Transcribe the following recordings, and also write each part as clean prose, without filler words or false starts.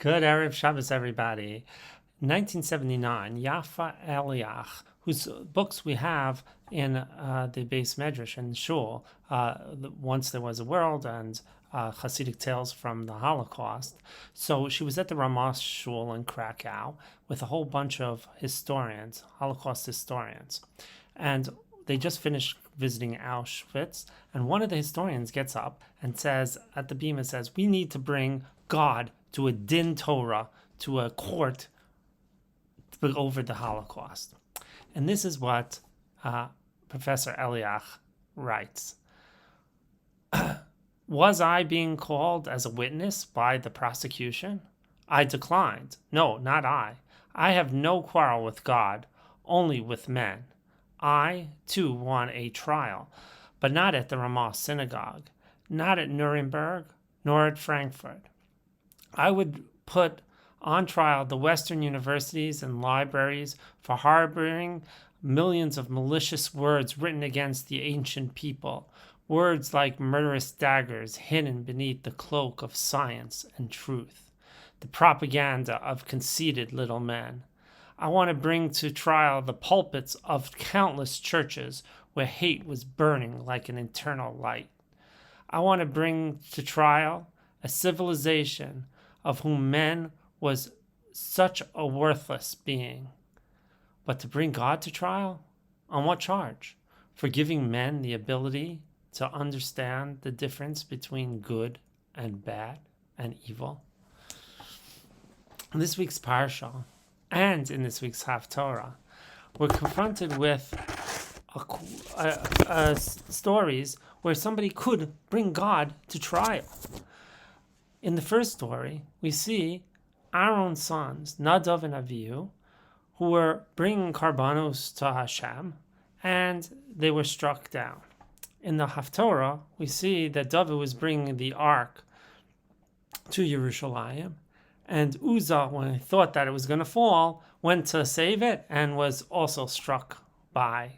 Good Erev Shabbos, everybody. 1979, Yafa Eliach, whose books we have in the Beis Medrash and Shul, Once There Was a World and Hasidic Tales from the Holocaust. So she was at the Ramah Shul in Krakow with a whole bunch of historians, Holocaust historians. And they just finished visiting Auschwitz, and one of the historians gets up and says, at the bima, says, we need to bring God to a din Torah, to a court over the Holocaust. And this is what Professor Eliach writes. Was I being called as a witness by the prosecution? I declined. No, not I. I have no quarrel with God, only with men. I, too, want a trial, but not at the Ramah synagogue, not at Nuremberg, nor at Frankfurt. I would put on trial the Western universities and libraries for harboring millions of malicious words written against the ancient people, words like murderous daggers hidden beneath the cloak of science and truth, the propaganda of conceited little men. I want to bring to trial the pulpits of countless churches where hate was burning like an eternal light. I want to bring to trial a civilization of whom man was such a worthless being. But to bring God to trial? On what charge? For giving men the ability to understand the difference between good and bad and evil? In this week's Parsha, and in this week's Haftorah, we're confronted with stories where somebody could bring God to trial. In the first story, we see Aaron's sons, Nadav and Avihu, who were bringing karbanos to Hashem, and they were struck down. In the Haftorah, we see that David was bringing the ark to Yerushalayim, and Uzzah, when he thought that it was going to fall, went to save it and was also struck by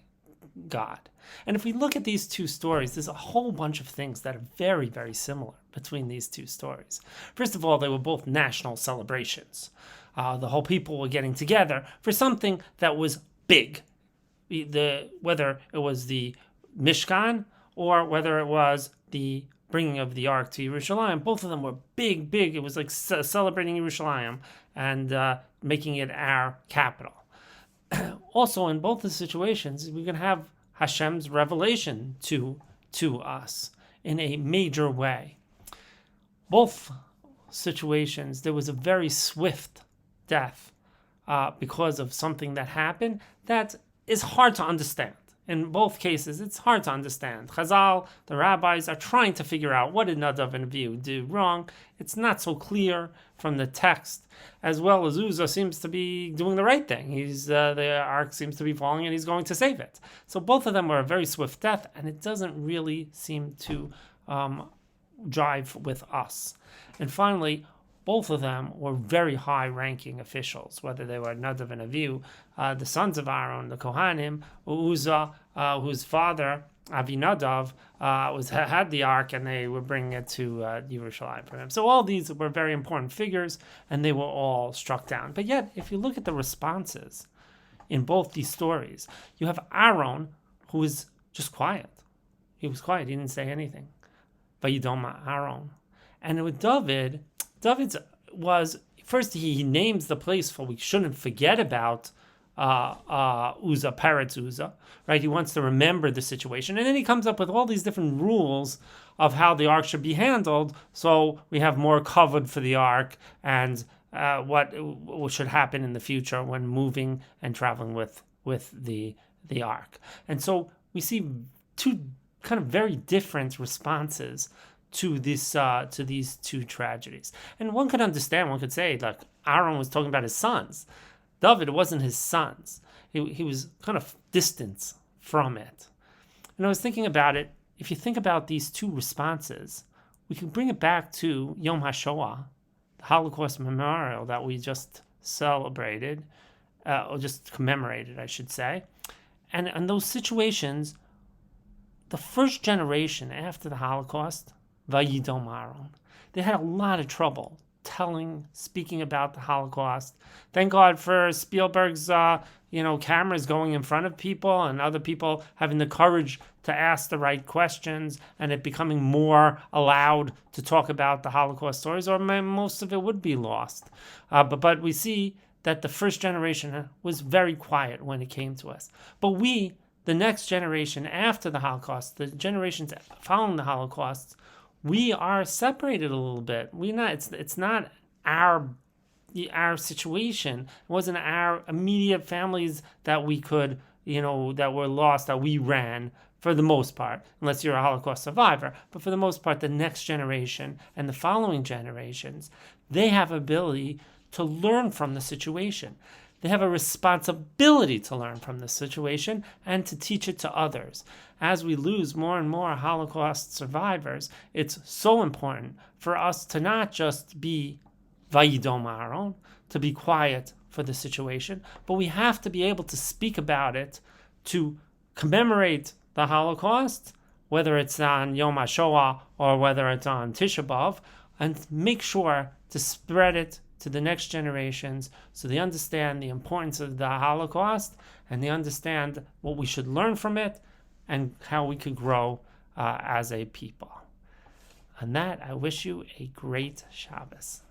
God. And if we look at these two stories, there's a whole bunch of things that are very, very similar between these two stories. First of all, they were both national celebrations. The whole people were getting together for something that was big. Whether it was the Mishkan or whether it was the bringing of the ark to Yerushalayim, both of them were big. It was like celebrating Yerushalayim and making it our capital. Also, in both the situations, we can have Hashem's revelation to us in a major way. Both situations, there was a very swift death because of something that happened that is hard to understand. In both cases, it's hard to understand. Chazal, the rabbis, are trying to figure out what did Nadav and Avihu do wrong. It's not so clear from the text, as well as Uzzah seems to be doing the right thing. The ark seems to be falling, and he's going to save it. So both of them were a very swift death, and it doesn't really seem to jive with us. And finally, both of them were very high-ranking officials, whether they were Nadav and Avihu, the sons of Aaron, the Kohanim, or Uzzah, whose father, Avinadav, had the ark, and they were bringing it to Yerushalayim for him. So all these were very important figures, and they were all struck down. But yet, if you look at the responses in both these stories, you have Aaron, who was just quiet. He was quiet. He didn't say anything. Vayidoma Aaron. And with David was, first he names the place, for we shouldn't forget about Uzzah, Peretz Uzzah, right? He wants to remember the situation. And then he comes up with all these different rules of how the ark should be handled, so we have more covered for the ark and what should happen in the future when moving and traveling with the ark. And so we see two kind of very different responses to these two tragedies. And one could say, like, Aaron was talking about his sons. David, it wasn't his sons. He was kind of distant from it. And I was thinking about it, if you think about these two responses, we can bring it back to Yom HaShoah, the Holocaust memorial that we just celebrated, or just commemorated, I should say. And in those situations, the first generation after the Holocaust, Vayidom Aaron, they had a lot of trouble speaking about the Holocaust. Thank God for Spielberg's, cameras going in front of people and other people having the courage to ask the right questions and it becoming more allowed to talk about the Holocaust stories, or most of it would be lost. But we see that the first generation was very quiet when it came to us. But we, the next generation after the Holocaust, the generations following the Holocaust, we are separated a little bit. It's not our situation. It wasn't our immediate families that we could, that were lost, that we ran for the most part, unless you're a Holocaust survivor. But for the most part, the next generation and the following generations, they have ability to learn from the situation. They have a responsibility to learn from the situation and to teach it to others. As we lose more and more Holocaust survivors, it's so important for us to not just be vayidom aharon, to be quiet for the situation, but we have to be able to speak about it, to commemorate the Holocaust, whether it's on Yom HaShoah or whether it's on Tisha B'Av, and make sure to spread it to the next generations so they understand the importance of the Holocaust and they understand what we should learn from it and how we could grow as a people. On that, I wish you a great Shabbos.